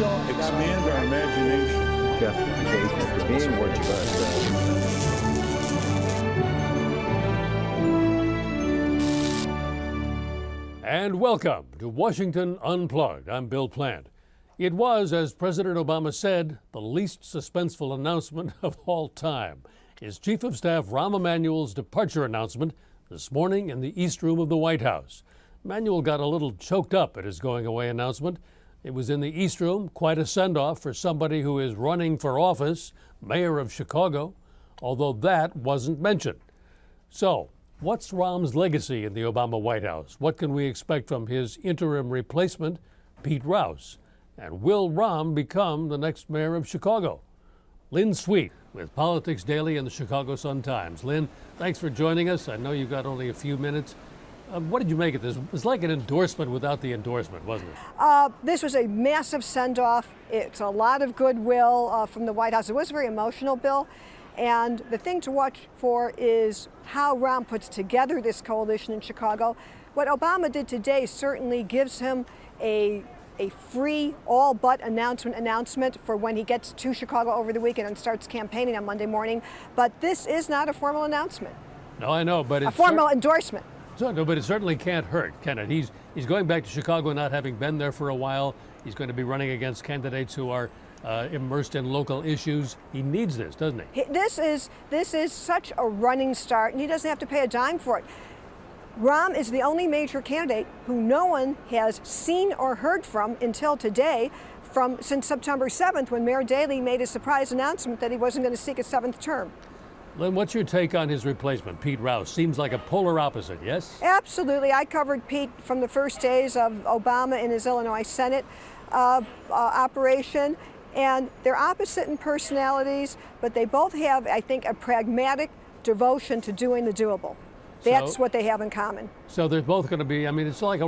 expand our imagination. Justification for being what you are. And welcome to Washington Unplugged. I'm Bill Plante. It was, as President Obama said, the least suspenseful announcement of all time. His Chief of Staff Rahm Emanuel's departure announcement this morning in the East Room of the White House. Emanuel got a little choked up at his going away announcement. It was in the East Room, quite a send-off for somebody who is running for office, mayor of Chicago, although that wasn't mentioned. So, what's Rahm's legacy in the Obama White House? What can we expect from his interim replacement, Pete Rouse? And will Rahm become the next mayor of Chicago? Lynn Sweet with Politics Daily and the Chicago Sun-Times. Lynn, thanks for joining us. I know you've got only a few minutes. What did you make of this? It was like an endorsement without the endorsement, wasn't it? This was a massive send-off. It's a lot of goodwill from the White House. It was very emotional, Bill. And the thing to watch for is how Rahm puts together this coalition in Chicago. What Obama did today certainly gives him a free, all-but announcement for when he gets to Chicago over the weekend and starts campaigning on Monday morning. But this is not a formal announcement. No, I know, but it's a formal endorsement. No, but it certainly can't hurt, can it? He's going back to Chicago not having been there for a while. He's going to be running against candidates who are immersed in local issues. He needs this, doesn't he? This is such a running start, and he doesn't have to pay a dime for it. Rahm is the only major candidate who no one has seen or heard from until today, since September 7th, when Mayor Daley made a surprise announcement that he wasn't going to seek a 7th term. Lynn, what's your take on his replacement, Pete Rouse? Seems like a polar opposite, yes? Absolutely. I covered Pete from the first days of Obama in his Illinois Senate operation, and they're opposite in personalities, but they both have, I think, a pragmatic devotion to doing the doable. That's what they have in common. So they're both going to be, I mean, it's like,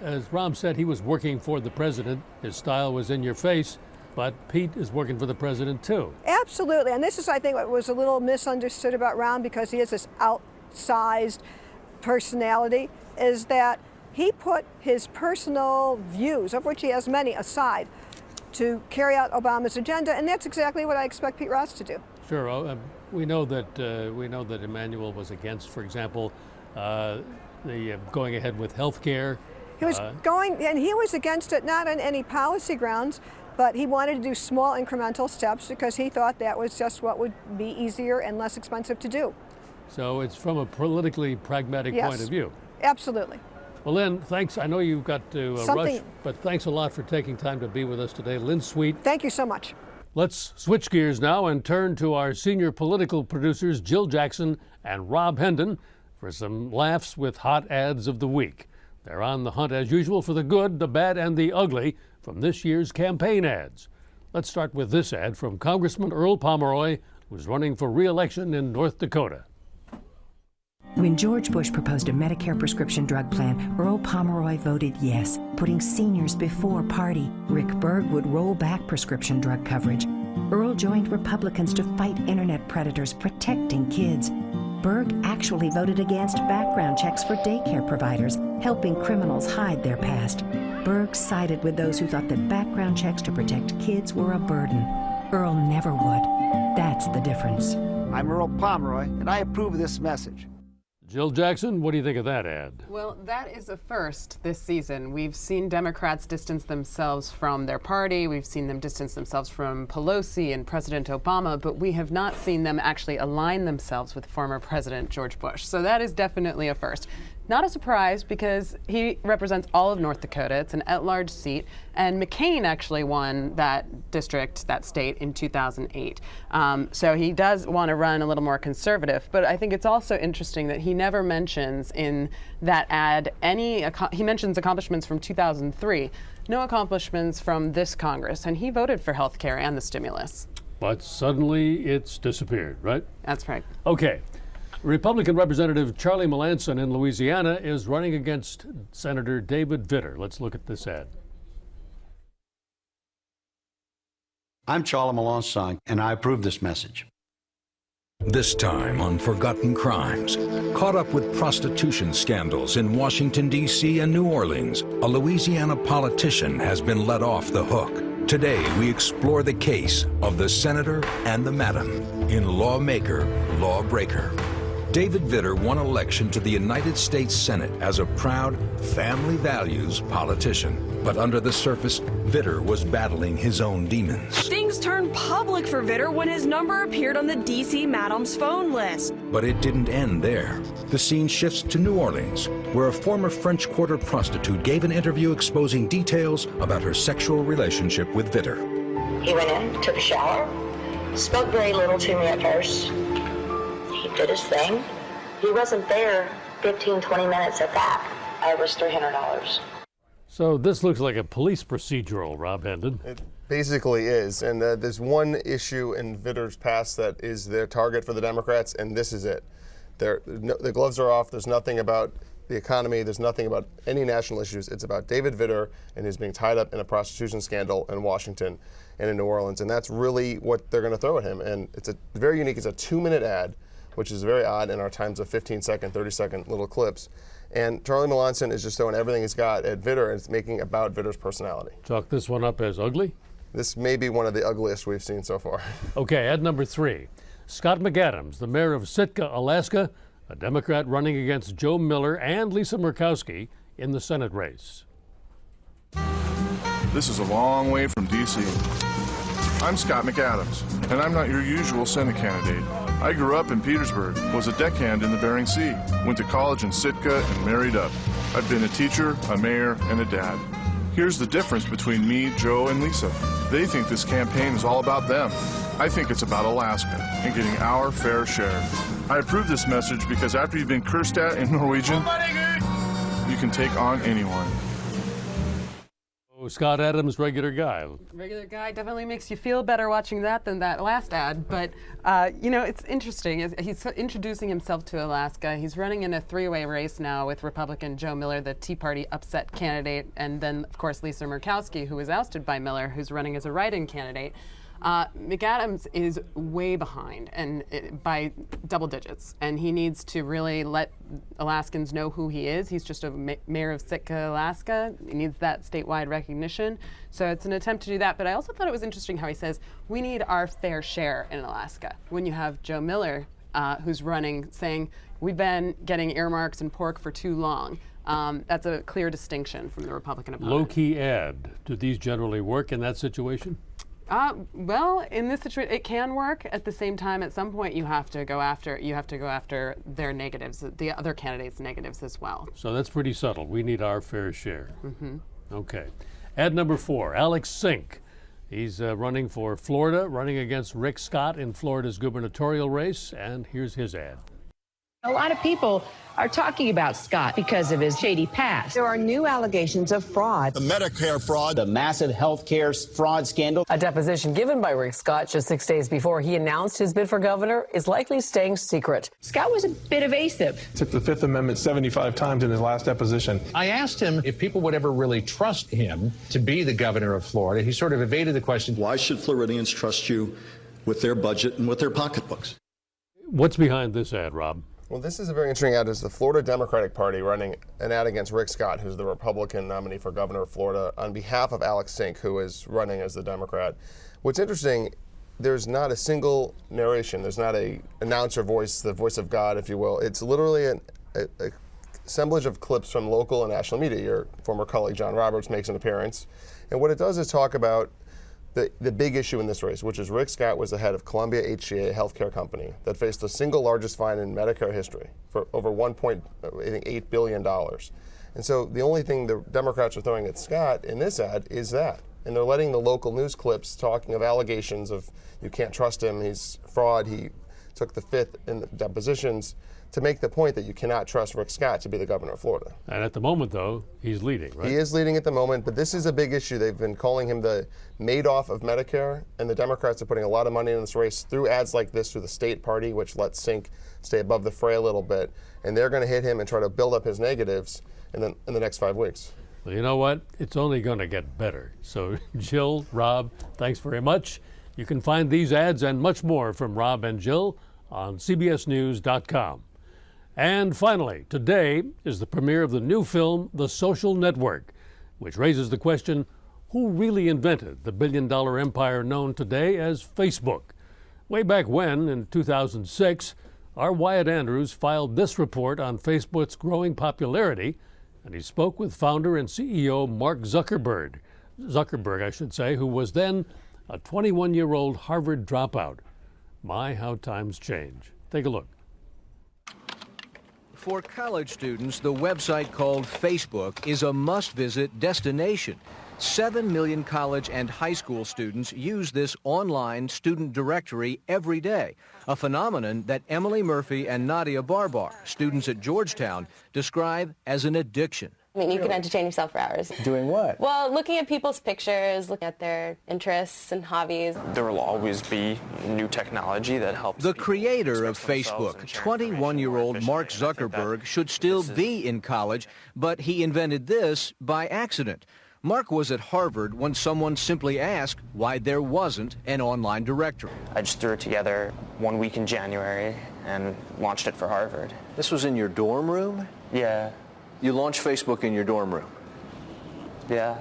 as Rahm said, he was working for the president. His style was in your face. But Pete is working for the president, too. Absolutely. And this is, I think, what was a little misunderstood about Rahm, because he has this outsized personality, is that he put his personal views, of which he has many, aside to carry out Obama's agenda. And that's exactly what I expect Pete Rouse to do. Sure. We know that Emanuel was against, for example, the going ahead with health care. He was he was against it not on any policy grounds, but he wanted to do small incremental steps because he thought that was just what would be easier and less expensive to do. So it's from a politically pragmatic point of view. Absolutely. Well, Lynn, thanks. I know you've got to rush, but thanks a lot for taking time to be with us today. Lynn Sweet. Thank you so much. Let's switch gears now and turn to our senior political producers, Jill Jackson and Rob Hendon, for some laughs with hot ads of the week. They're on the hunt, as usual, for the good, the bad, and the ugly from this year's campaign ads. Let's start with this ad from Congressman Earl Pomeroy, who's running for re-election in North Dakota. When George Bush proposed a Medicare prescription drug plan, Earl Pomeroy voted yes, putting seniors before party. Rick Berg would roll back prescription drug coverage. Earl joined Republicans to fight internet predators protecting kids. Berg actually voted against background checks for daycare providers, helping criminals hide their past. Berg sided with those who thought that background checks to protect kids were a burden. Earl never would. That's the difference. I'm Earl Pomeroy, and I approve of this message. Jill Jackson, what do you think of that ad? Well, that is a first this season. We've seen Democrats distance themselves from their party. We've seen them distance themselves from Pelosi and President Obama, but we have not seen them actually align themselves with former President George Bush. So that is definitely a first. Not a surprise, because he represents all of North Dakota. It's an at-large seat, and McCain actually won that district, that state, in 2008. So he does want to run a little more conservative, but I think it's also interesting that he never mentions in that ad he mentions accomplishments from 2003, no accomplishments from this Congress, and he voted for health care and the stimulus. But suddenly it's disappeared, right? That's right. Okay. Republican Representative Charlie Melanson in Louisiana is running against Senator David Vitter. Let's look at this ad. I'm Charlie Melanson, and I approve this message. This time on Forgotten Crimes. Caught up with prostitution scandals in Washington, D.C. and New Orleans, a Louisiana politician has been let off the hook. Today, we explore the case of the senator and the madam in Lawmaker, Lawbreaker. David Vitter won election to the United States Senate as a proud, family values politician. But under the surface, Vitter was battling his own demons. Things turned public for Vitter when his number appeared on the D.C. Madam's phone list. But it didn't end there. The scene shifts to New Orleans, where a former French Quarter prostitute gave an interview exposing details about her sexual relationship with Vitter. He went in, took a shower, spoke very little to me at first. He did his thing. He wasn't there 15, 20 minutes at that. I was $300. So this looks like a police procedural, Rob Hendon. It basically is. And there's one issue in Vitter's past that is their target for the Democrats, and this is it. The gloves are off. There's nothing about the economy. There's nothing about any national issues. It's about David Vitter and his being tied up in a prostitution scandal in Washington and in New Orleans. And that's really what they're going to throw at him. And it's very unique. It's a 2-minute ad, which is very odd in our times of 15-second, 30-second little clips. And Charlie Melanson is just throwing everything he's got at Vitter, and it's making about Vitter's personality. Chalk this one up as ugly? This may be one of the ugliest we've seen so far. Okay, ad number 3. Scott McAdams, the mayor of Sitka, Alaska, a Democrat running against Joe Miller and Lisa Murkowski in the Senate race. This is a long way from D.C. I'm Scott McAdams, and I'm not your usual Senate candidate. I grew up in Petersburg, was a deckhand in the Bering Sea, went to college in Sitka, and married up. I've been a teacher, a mayor, and a dad. Here's the difference between me, Joe, and Lisa. They think this campaign is all about them. I think it's about Alaska and getting our fair share. I approve this message because after you've been cursed at in Norwegian, you can take on anyone. Oh, Scott Adams, regular guy. Regular guy definitely makes you feel better watching that than that last ad. But, it's interesting. He's introducing himself to Alaska. He's running in a 3-way race now with Republican Joe Miller, the Tea Party upset candidate, and then, of course, Lisa Murkowski, who was ousted by Miller, who's running as a write-in candidate. McAdams is way behind and by double digits, and he needs to really let Alaskans know who he is. He's just a mayor of Sitka, Alaska. He needs that statewide recognition. So it's an attempt to do that. But I also thought it was interesting how he says, we need our fair share in Alaska. When you have Joe Miller, who's running, saying, we've been getting earmarks and pork for too long. That's a clear distinction from the Republican opponent. Low-key ad. Do these generally work in that situation? Well, in this situation, it can work. At the same time, at some point, you have to go after their negatives, the other candidates' negatives as well. So that's pretty subtle. We need our fair share. Mm-hmm. Okay. Ad number 4, Alex Sink. He's running for Florida, running against Rick Scott in Florida's gubernatorial race, and here's his ad. A lot of people are talking about Scott because of his shady past. There are new allegations of fraud. The Medicare fraud, the massive health care fraud scandal. A deposition given by Rick Scott just 6 days before he announced his bid for governor is likely staying secret. Scott was a bit evasive. Took the Fifth Amendment 75 times in his last deposition. I asked him if people would ever really trust him to be the governor of Florida. He sort of evaded the question. Why should Floridians trust you with their budget and with their pocketbooks? What's behind this ad, Rob? Well, this is a very interesting ad. It's the Florida Democratic Party running an ad against Rick Scott, who's the Republican nominee for governor of Florida, on behalf of Alex Sink, who is running as the Democrat. What's interesting, there's not a single narration. There's not a announcer voice, the voice of God, if you will. It's literally a assemblage of clips from local and national media. Your former colleague John Roberts makes an appearance. And what it does is talk about the big issue in this race, which is Rick Scott was the head of Columbia HCA, a healthcare company that faced the single largest fine in Medicare history for over $1.8 billion. And so the only thing the Democrats are throwing at Scott in this ad is that. And they're letting the local news clips talking of allegations of you can't trust him, he's fraud, he took the Fifth in the depositions, to make the point that you cannot trust Rick Scott to be the governor of Florida. And at the moment, though, he's leading, right? He is leading at the moment, but this is a big issue. They've been calling him the Madoff of Medicare, and the Democrats are putting a lot of money in this race through ads like this through the state party, which lets Sink stay above the fray a little bit. And they're going to hit him and try to build up his negatives in the next 5 weeks. Well, you know what? It's only going to get better. So, Jill, Rob, thanks very much. You can find these ads and much more from Rob and Jill on CBSNews.com. And finally, today is the premiere of the new film, The Social Network, which raises the question, who really invented the billion-dollar empire known today as Facebook. Way back when, in 2006, our Wyatt Andrews filed this report on Facebook's growing popularity, and he spoke with founder and CEO Mark Zuckerberg, who was then a 21-year-old Harvard dropout. My, how times change. Take a look. For college students, the website called Facebook is a must-visit destination. 7 million college and high school students use this online student directory every day, a phenomenon that Emily Murphy and Nadia Barbar, students at Georgetown, describe as an addiction. I mean, you can entertain yourself for hours. Doing what? Well, looking at people's pictures, looking at their interests and hobbies. There will always be new technology that helps. The creator of Facebook, 21-year-old Mark Zuckerberg, should still be in college, but he invented this by accident. Mark was at Harvard when someone simply asked why there wasn't an online directory. I just threw it together one week in January and launched it for Harvard. This was in your dorm room? Yeah. You launched Facebook in your dorm room? Yeah.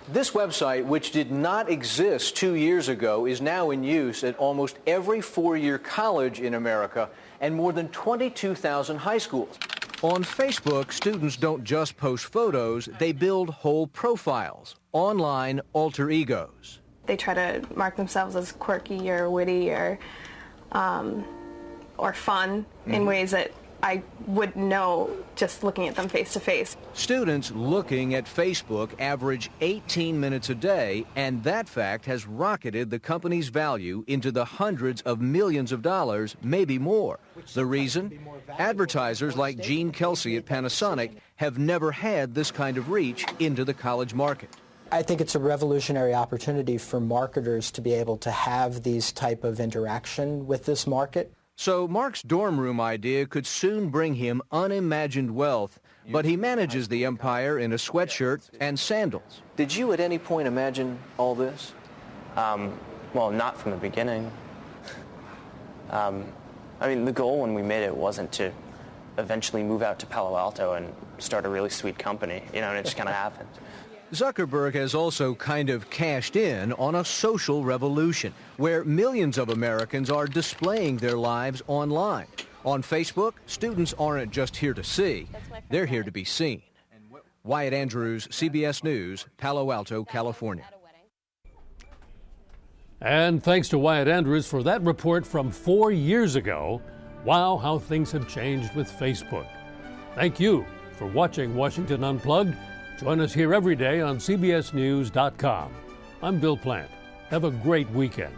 This website, which did not exist 2 years ago, is now in use at almost every four-year college in America and more than 22,000 high schools. On Facebook, students don't just post photos, they build whole profiles, online alter egos. They try to mark themselves as quirky or witty or fun in ways that I would know just looking at them face to face. Students looking at Facebook average 18 minutes a day, and that fact has rocketed the company's value into the hundreds of millions of dollars, maybe more. The reason? Advertisers like Gene Kelsey at Panasonic have never had this kind of reach into the college market. I think it's a revolutionary opportunity for marketers to be able to have these type of interaction with this market. So Mark's dorm room idea could soon bring him unimagined wealth, but he manages the empire in a sweatshirt and sandals. Did you at any point imagine all this? Well, not from the beginning. I mean, the goal when we made it wasn't to eventually move out to Palo Alto and start a really sweet company, and it just kind of happened. Zuckerberg has also kind of cashed in on a social revolution where millions of Americans are displaying their lives online. On Facebook, students aren't just here to see, they're here to be seen. Wyatt Andrews, CBS News, Palo Alto, California. And thanks to Wyatt Andrews for that report from 4 years ago. Wow, how things have changed with Facebook. Thank you for watching Washington Unplugged. Join us here every day on CBSNews.com. I'm Bill Plante. Have a great weekend.